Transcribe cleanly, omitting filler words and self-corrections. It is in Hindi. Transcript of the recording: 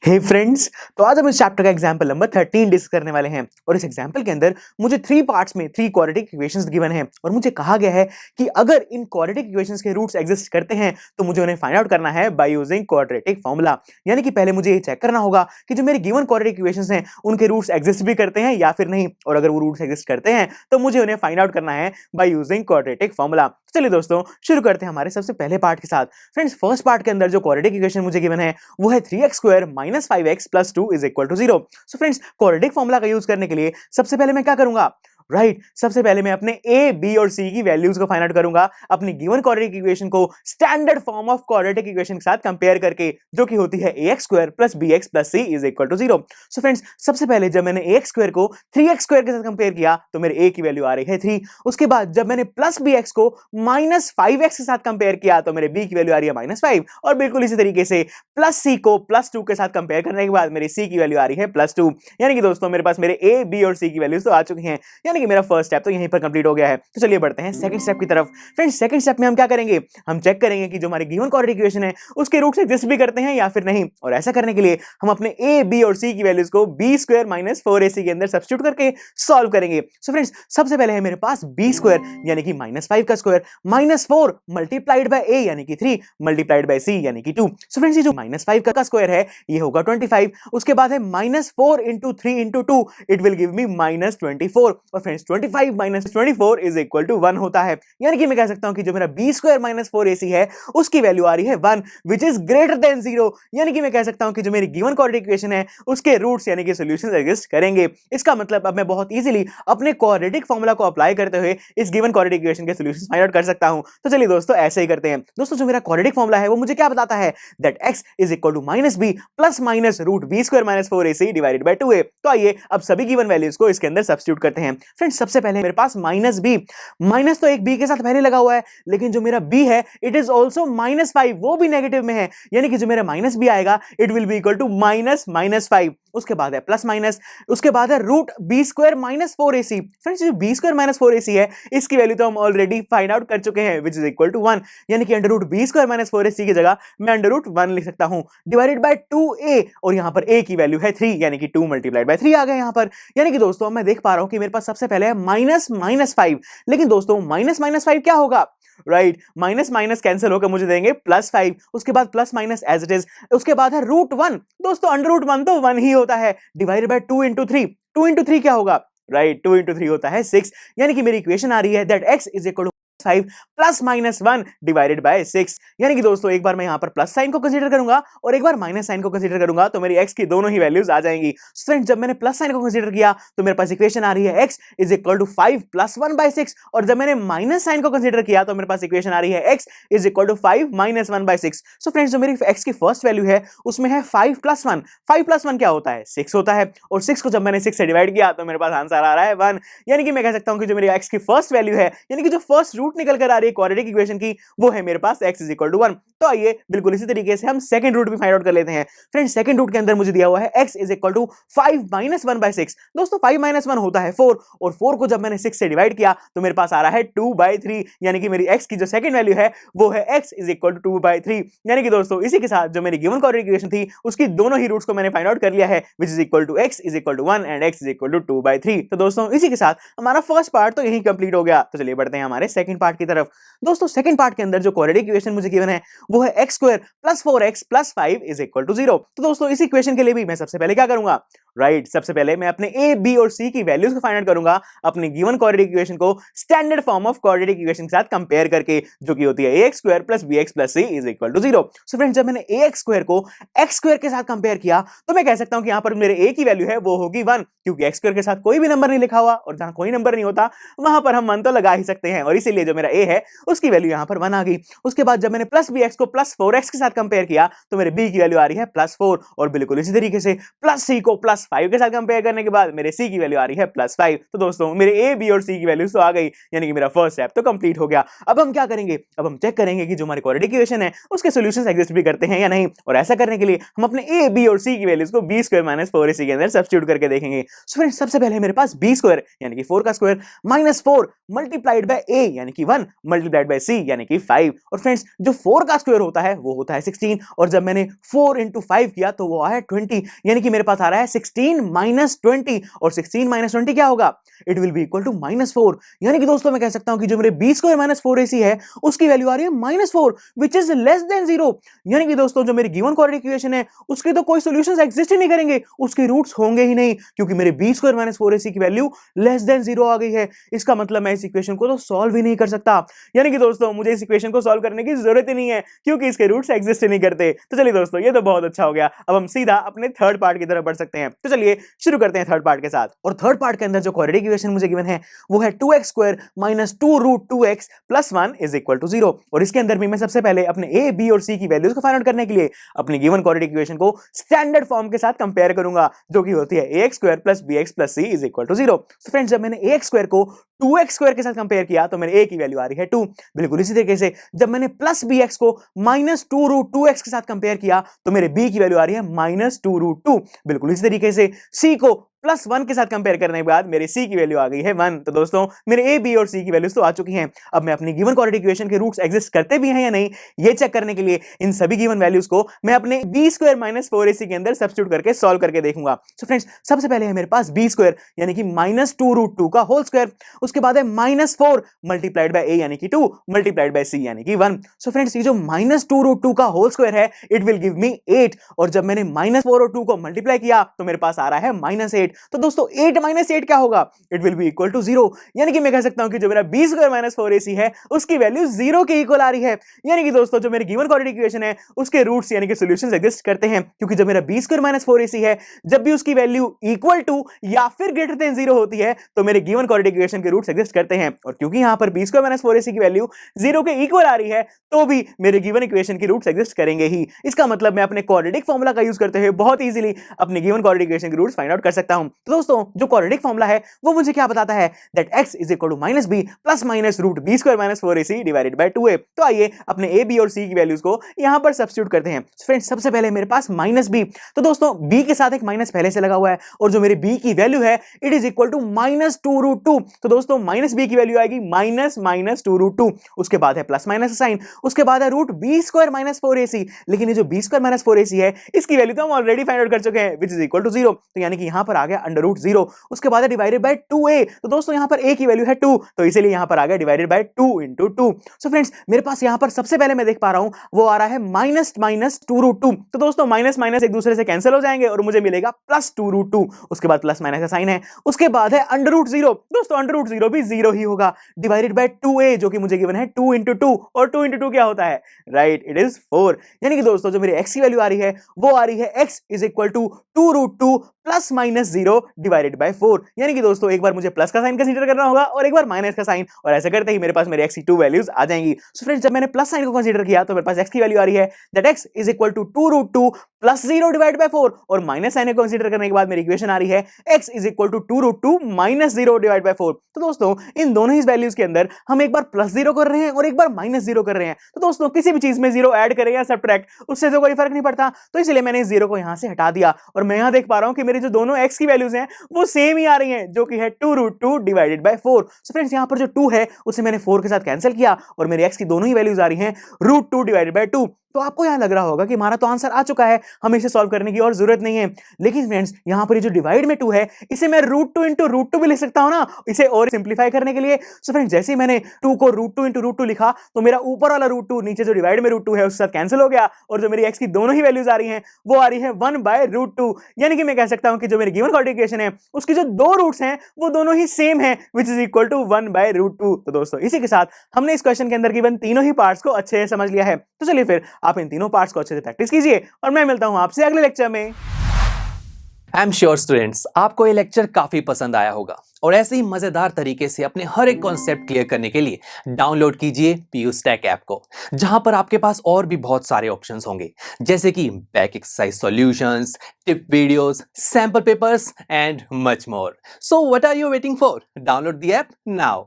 हे फ्रेंड्स, तो आज हम इस चैप्टर का एग्जांपल नंबर 13 डिस्कस करने वाले हैं और इस एग्जांपल के अंदर मुझे 3 पार्ट्स में 3 क्वाड्रेटिक इक्वेशंस गिवन हैं और मुझे कहा गया है कि अगर इन क्वाड्रेटिक इक्वेशंस के रूट्स एग्जिस्ट करते हैं तो मुझे उन्हें फाइंड आउट करना है बाय यूजिंग क्वाड्रेटिक फार्मूला। यानी कि पहले मुझे ये चेक करना होगा कि जो मेरे गिवन क्वाड्रेटिक इक्वेशंस हैं उनके रूट्स एग्जिस्ट भी करते हैं या फिर नहीं, और अगर वो रूट्स एग्जिस्ट करते हैं तो मुझे उन्हें फाइंड आउट करना है बाय यूजिंग क्वाड्रेटिक फार्मूला। चलिए दोस्तों, शुरू करते हैं हमारे सबसे पहले पार्ट के साथ। फ्रेंड्स, फर्स्ट पार्ट के अंदर जो क्वाड्रेटिक इक्वेशन मुझे गिवन है वो है 3x² - 5x + 2 = 0। So friends, quadratic formula का यूज करने के लिए सबसे पहले मैं क्या करूंगा, सबसे पहले मैं अपने a, b और c की वैल्यूज को फाइंड आउट करूंगा अपनी गिवन क्वाड्रेटिक इक्वेशन को standard form of quadratic equation के साथ कंपेयर करके, जो कि होती है ax² + bx + c = 0। So friends, सबसे पहले जब मैंने ax² को 3x² के साथ कंपेयर किया तो मेरे a की वैल्यू आ रही है 3। उसके बाद जब मैंने +bx को -5x के साथ कंपेयर किया तो मेरे b की वैल्यू आ रही है -5, और बिल्कुल इसी तरीके से +c को +2 के साथ कंपेयर करने के बाद मेरे c की वैल्यू आ रही है +2। यानी कि दोस्तों मेरे पास मेरे a, b और c की वैल्यूज तो आ चुकी हैं, यानी कि मेरा फर्स्ट स्टेप तो यहीं पर कंप्लीट हो गया है। तो चलिए बढ़ते हैं सेकंड स्टेप की तरफ। फ्रेंड्स, सेकंड स्टेप में हम क्या करेंगे, हम चेक करेंगे कि जो हमारी गिवन क्वाड्रेटिक इक्वेशन है उसके रूट्स एग्जिस्ट भी करते हैं या फिर नहीं, और ऐसा करने के लिए हम अपने a, b और c की वैल्यूज को b² - 4ac के अंदर सब्स्टिट्यूट करके सॉल्व करेंगे। सो फ्रेंड्स, सबसे पहले है मेरे पास b² यानी कि -5 का स्क्वायर -4 मल्टीप्लाइड बाय a यानी कि 3 मल्टीप्लाइड बाय c यानी कि 2। सो फ्रेंड्स, ये जो -5 का स्क्वायर है ये होगा 25। उसके बाद है -4 * 3 * 2, इट विल गिव मी -24। और फ्रेंड्स, 25 - 24 = 1 होता है। यानी कि मैं कह सकता हूं कि जो मेरा b² - 4ac है उसकी वैल्यू आ रही है 1, विच इज ग्रेटर देन 0। यानी कि मैं कह सकता हूं कि जो मेरी गिवन क्वाड्रेटिक इक्वेशन है उसके रूट्स यानी कि सॉल्यूशंस एग्जिस्ट करेंगे। इसका मतलब अब मैं बहुत इजीली अपने क्वाड्रेटिक फार्मूला को अप्लाई करते हुए इस गिवन क्वाड्रेटिक इक्वेशन के सॉल्यूशंस फाइंड आउट कर सकता हूं। तो चलिए दोस्तों, ऐसे ही करते हैं। दोस्तों, जो मेरा क्वाड्रेटिक फार्मूला है वो मुझे क्या बताता है, that x = -b + √b² - 4ac / 2a। तो आइए अब सभी गिवन वैल्यूज को इसके अंदर सब्स्टिट्यूट करते हैं। फ्रेंड्स, सबसे पहले मेरे पास -b, माइनस तो एक b के साथ पहले लगा हुआ है, लेकिन जो मेरा b है इट इज आल्सो -5, वो भी नेगेटिव में है। यानी कि जो मेरा -b आएगा it will be equal to -5। उसके बाद है प्लस माइनस, उसके बाद है √b² - 4ac। फ्रेंड्स, जो b² - 4ac है इसकी वैल्यू तो हम ऑलरेडी फाइंड आउट कर चुके हैं, विच इज इक्वल टू 1। यानी कि √b² - 4ac की जगह मैं √1 लिख सकता हूं डिवाइडेड बाय 2a, और यहां पर a की वैल्यू है 3 यानी कि 2 × 3 आ गया यहां पर। यानी कि दोस्तों मैं देख पा रहा हूं कि मेरे पास सबसे पहले है -5, लेकिन दोस्तों -5 क्या होगा, माइनस माइनस कैंसिल होकर मुझे देंगे +5। उसके बाद plus minus as it is, उसके बाद है √1। दोस्तों √1 तो 1 ही होता है, डिवाइडेड बाय 2 × 3। 2 × 3 क्या होगा, 2 × 3 होता है 6। यानी कि मेरी इक्वेशन आ रही है दैट x = 5 + -1 डिवाइडेड बाय 6। यानी कि दोस्तों एक बार मैं यहां पर प्लस साइन को कंसीडर करूंगा और एक बार माइनस साइन को कंसीडर करूंगा तो मेरी x की दोनों ही वैल्यूज आ जाएंगी। फ्रेंड्स, जब मैंने प्लस साइन को कंसीडर किया तो मेरे पास इक्वेशन आ रही है x = 5 + 1/6, और जब मैंने माइनस साइन को कंसीडर किया तो मेरे पास इक्वेशन आ रही है x = 5 - 1/6। सो फ्रेंड्स, जो मेरी x की फर्स्ट वैल्यू है उसमें है 5 + 1। 5 + 1 क्या होता है, 6 होता है, और 6 को जब मैंने 6 से डिवाइड किया तो मेरे पास आंसर आ रहा है 1। यानी कि मैं कह सकता हूं कि जो मेरी x की फर्स्ट वैल्यू है, यानी कि जो फर्स्ट रूट निकल कर आ रही है क्वाड्रेटिक इक्वेशन की, वो है मेरे पास x = 1। तो आइए बिल्कुल इसी तरीके से हम सेकंड रूट भी फाइंड आउट कर लेते हैं। फ्रेंड्स, सेकंड रूट के अंदर मुझे दिया हुआ है x = 5 - 1/6। दोस्तों 5 - 1 होता है 4, और 4 को जब मैंने 6 से डिवाइड किया तो मेरे पास आ रहा है 2/3। यानी कि मेरी x की जो सेकंड वैल्यू है वो है x = 2/3। यानी कि दोस्तों इसी के साथ जो मेरी गिवन क्वाड्रेटिक इक्वेशन थी उसकी दोनों ही रूट्स को मैंने फाइंड आउट कर लिया है, which is equal to x = 1 and x = 2/3। तो दोस्तों इसी के साथ हमारा फर्स्ट पार्ट तो यही कंप्लीट हो गया। तो चलिए बढ़ते हैं हमारे सेकंड पार्ट की तरफ। दोस्तों सेकंड पार्ट के अंदर जो क्वाड्रेटिक इक्वेशन मुझे गिवन है वो है x² + 4x + 5 = 0। तो दोस्तों इस इक्वेशन के लिए भी मैं सबसे पहले क्या करूंगा, सबसे पहले मैं अपने a, b और c की वैल्यूज को फाइंड आउट करूंगा अपनी गिवन क्वाड्रेटिक इक्वेशन को standard form of quadratic equation के साथ कंपेयर करके, जो कि होती है ax² + bx + c = 0। So friends, जब मैंने ax² को x² के साथ कंपेयर किया तो मैं कह सकता हूं कि यहां पर मेरे a की वैल्यू है वो होगी 1, क्योंकि x² के साथ कोई भी नंबर नहीं लिखा हुआ, और जहां कोई नंबर नहीं होता वहां पर हम 1 तो लगा ही सकते हैं, और इसीलिए जो मेरा a है उसकी वैल्यू यहां पर 1 आ गई। उसके बाद जब मैंने +bx को +4x के साथ कंपेयर किया तो मेरे b की वैल्यू आ रही है +4, और बिल्कुल इसी तरीके से +c को +5 के साथ कंपेयर करने के बाद मेरे c की वैल्यू आ रही है +5। तो दोस्तों मेरे a, b और c की वैल्यूज तो आ गई, यानी कि मेरा फर्स्ट स्टेप तो कंप्लीट हो गया। अब हम क्या करेंगे, अब हम चेक करेंगे कि जो हमारी क्वाड्रेटिक इक्वेशन है उसके सॉल्यूशंस एग्जिस्ट भी करते हैं या नहीं, और ऐसा करने के लिए हम अपने a, b और c की वैल्यूज को b² - 4ac के अंदर सब्स्टिट्यूट करके देखेंगे। सो फ्रेंड्स सबसे पहले मेरे पास b² यानी कि 4 का स्क्वायर -4 मल्टीप्लाइड बाय a यानी कि 1 मल्टीप्लाइड बाय c यानी कि 5। और फ्रेंड्स जो 4 का स्क्वायर होता है वो होता है 16, और जब मैंने 4 into 5 किया तो वो आया 20, यानी कि मेरे पास आ रहा है 16 - 20, और 16 - 20 क्या होगा, it will be equal to -4। यानी कि दोस्तों मैं कह सकता हूं कि जो मेरे b² - 4ac है उसकी वैल्यू आ रही है -4 विच इज लेस देन 0। यानी कि दोस्तों जो मेरी गिवन क्वाड्रेटिक इक्वेशन है उसके तो कोई सॉल्यूशंस एग्जिस्ट ही नहीं करेंगे, उसके रूट्स होंगे ही नहीं, क्योंकि मेरे b² - 4ac की वैल्यू लेस देन 0 आ गई है। इसका मतलब मैं इस इक्वेशन को तो सॉल्व ही नहीं कर सकता, यानी कि दोस्तों मुझे इस इक्वेशन को सॉल्व करने की जरूरत ही नहीं है क्योंकि इसके रूट्स एग्जिस्ट ही नहीं करते। तो चलिए दोस्तों ये तो बहुत अच्छा हो गया, अब हम सीधा अपने थर्ड पार्ट की तरफ बढ़ सकते हैं। तो चलिए शुरू करते हैं थर्ड पार्ट के साथ। और थर्ड पार्ट के अंदर जो क्वाड्रेटिक इक्वेशन मुझे गिवन है वो है 2x² - 2√2x + 1 = 0। और इसके अंदर भी मैं सबसे पहले अपने a, b और c की वैल्यूज को फाइंड आउट करने के लिए अपनी गिवन क्वाड्रेटिक इक्वेशन को स्टैंडर्ड फॉर्म के साथ कंपेयर करूंगा, जो कि होती है ax² + bx + c = 0। तो फ्रेंड्स जब मैंने ax² को 2x² के साथ कंपेयर किया तो मेरे a की वैल्यू आ रही है 2। बिल्कुल इसी तरीके से जब मैंने +bx को -2√2x के साथ कंपेयर किया तो मेरे b की वैल्यू आ रही है -2√2। बिल्कुल इसी तरीके से c को +1 के साथ कंपेयर करने के बाद मेरे c की वैल्यू आ गई है 1। तो दोस्तों मेरे a, b और c की वैल्यूज तो आ चुकी हैं। अब मैं अपनी गिवन क्वाड्रेटिक इक्वेशन के रूट्स एग्जिस्ट करते भी हैं या नहीं ये चेक करने के लिए इन सभी गिवन वैल्यूज को मैं अपने b² - 4ac के अंदर सब्स्टिट्यूट करके सॉल्व करके देखूंगा। सो फ्रेंड्स सबसे पहले है मेरे पास b² यानी कि -2√2 का होल स्क्वायर, उसके बाद है -4 मल्टीप्लाइड बाय a यानी कि 2 मल्टीप्लाइड बाय c यानी कि 1। सो फ्रेंड्स ये जो -2√2 का होल स्क्वायर है इट विल गिव मी 8, और जब मैंने -4 और 2 को मल्टीप्लाई किया तो मेरे पास आ रहा है -8। तो दोस्तों 8 - 8 क्या होगा, it will be equal to 0। यानी कि मैं कह सकता हूं कि जो मेरा b² - 4ac है उसकी वैल्यू 0 के इक्वल आ रही है। यानी कि दोस्तों जो मेरी गिवन क्वाड्रेटिक इक्वेशन है उसके रूट्स यानी कि सॉल्यूशंस एग्जिस्ट करते हैं, क्योंकि जब मेरा b² - 4ac है जब भी उसकी वैल्यू इक्वल टू या फिर ग्रेटर देन 0 होती है तो मेरे गिवन क्वाड्रेटिक इक्वेशन के रूट्स एग्जिस्ट करते हैं। और क्योंकि यहां पर b² - 4ac की वैल्यू 0 के इक्वल आ रही है तो भी मेरे गिवन इक्वेशन के रूट्स एग्जिस्ट करेंगे ही। इसका मतलब मैं अपने क्वाड्रेटिक फार्मूला का यूज करते हुए बहुत इजीली अपने गिवन क्वाड्रेटिक इक्वेशन के रूट्स फाइंड आउट कर सकता हूं। तो दोस्तों जो क्वाड्रेटिक फार्मूला है वो मुझे क्या बताता है, that x = -b + -√b² - 4ac divided by 2a। तो आइए अपने a, b और c की वैल्यूज को यहां पर सब्स्टिट्यूट करते हैं। फ्रेंड्स सबसे पहले मेरे पास -b, तो दोस्तों b के साथ एक माइनस पहले से लगा हुआ है, और जो मेरी b की वैल्यू है इट इज इक्वल टू -2√2। तो दोस्तों -b की वैल्यू आएगी -2√2, उसके बाद है प्लस माइनस साइन, उसके बाद है √b² - 4ac। लेकिन ये जो b² - 4ac है इसकी वैल्यू तो हम ऑलरेडी फाइंड आउट कर चुके हैं विच इज इक्वल टू 0। तो यानी कि यहां पर आ गया √0, उसके बाद है डिवाइडेड बाय 2a। तो दोस्तों यहां पर a की वैल्यू है 2, तो इसीलिए यहां पर आ गया डिवाइडेड बाय 2 * 2। सो फ्रेंड्स मेरे पास यहां पर सबसे पहले मैं देख पा रहा हूं वो आ रहा है -2√2। तो दोस्तों माइनस माइनस एक दूसरे से कैंसिल हो जाएंगे और मुझे मिलेगा +2√2, उसके बाद प्लस माइनस का साइन है, उसके बाद है √0। दोस्तों √0 भी 0 ही होगा, डिवाइडेड बाय 2a जो कि मुझे गिवन है 2 * 2, और 2 * 2 क्या होता है, राइट, इट इज 4। यानी कि दोस्तों जो मेरी x की वैल्यू आ रही है वो आ रही है x = 2√2 ± 0 डिवाइडेड बाय 4। यानी कि दोस्तों एक बार मुझे प्लस का साइन कंसीडर करना होगा और एक बार माइनस का साइन, और ऐसे करते ही मेरे पास मेरे x की 2 वैल्यूज आ जाएंगी। सो फ्रेंड्स जब मैंने प्लस साइन को कंसीडर किया तो मेरे पास x की वैल्यू आ रही है दैट x = 2√2 + 0 डिवाइडेड बाय 4, और माइनस साइन को कंसीडर करने के बाद मेरी इक्वेशन आ रही है x = 2√2 - 0 डिवाइडेड बाय 4। तो दोस्तों इन दोनों ही वैल्यूज के अंदर हम एक बार +0 कर रहे हैं और एक बार -0 कर रहे हैं। तो दोस्तों किसी भी चीज में 0 ऐड करें या सब्ट्रैक्ट उससे तो कोई फर्क नहीं पड़ता, तो इसलिए मैंने इस 0 को यहां से हटा दिया, और मैं यहां देख पा रहा हूं कि मेरी जो दोनों x की वैल्यूज हैं वो सेम ही आ रही हैं, जो कि है 2√2 डिवाइडेड बाय 4। सो फ्रेंड्स यहां पर जो 2 है उसे मैंने 4 के साथ कैंसिल किया और मेरे x की दोनों ही वैल्यूज आ रही हैं √2 डिवाइडेड बाय 2। तो आपको यहां लग रहा होगा कि हमारा तो आंसर आ चुका है, हमें इसे सॉल्व करने की और जरूरत नहीं है। लेकिन फ्रेंड्स यहां पर ये जो डिवाइड में 2 है इसे मैं √2 * √2 भी लिख सकता हूं ना, इसे और सिंपलीफाई करने के लिए। सो फ्रेंड्स जैसे ही मैंने 2 को √2 * √2 लिखा तो मेरा ऊपर वाला √2 नीचे जो डिवाइड में √2 है उसके साथ कैंसिल हो गया, और जो मेरी x की दोनों ही वैल्यूज आ रही हैं वो आ रही है 1/√2। यानी कि मैं कह सकता हूं कि जो मेरी गिवन क्वाड्रेटिक इक्वेशन है उसकी जो दो रूट्स हैं वो दोनों ही सेम है विच इज इक्वल टू 1/√2। तो दोस्तों इसी के साथ हमने इस क्वेश्चन के अंदर गिवन तीनों ही पार्ट्स को अच्छे से समझ लिया है। तो चलिए फिर आप इन तीनों पार्ट्स को अच्छे से प्रैक्टिस कीजिए और मैं मिलता हूं आपसे अगले लेक्चर में। आई एम श्योर स्टूडेंट्स आपको ये लेक्चर काफी पसंद आया होगा और ऐसे ही मजेदार तरीके से अपने हर एक कॉन्सेप्ट क्लियर करने के लिए डाउनलोड कीजिए पीयू स्टैक ऐप को, जहां पर आपके पास और भी बहुत सारे ऑप्शंस होंगे, जैसे कि back exercise solutions, tip videos, sample papers and much more. So what are you waiting for? Download the app now.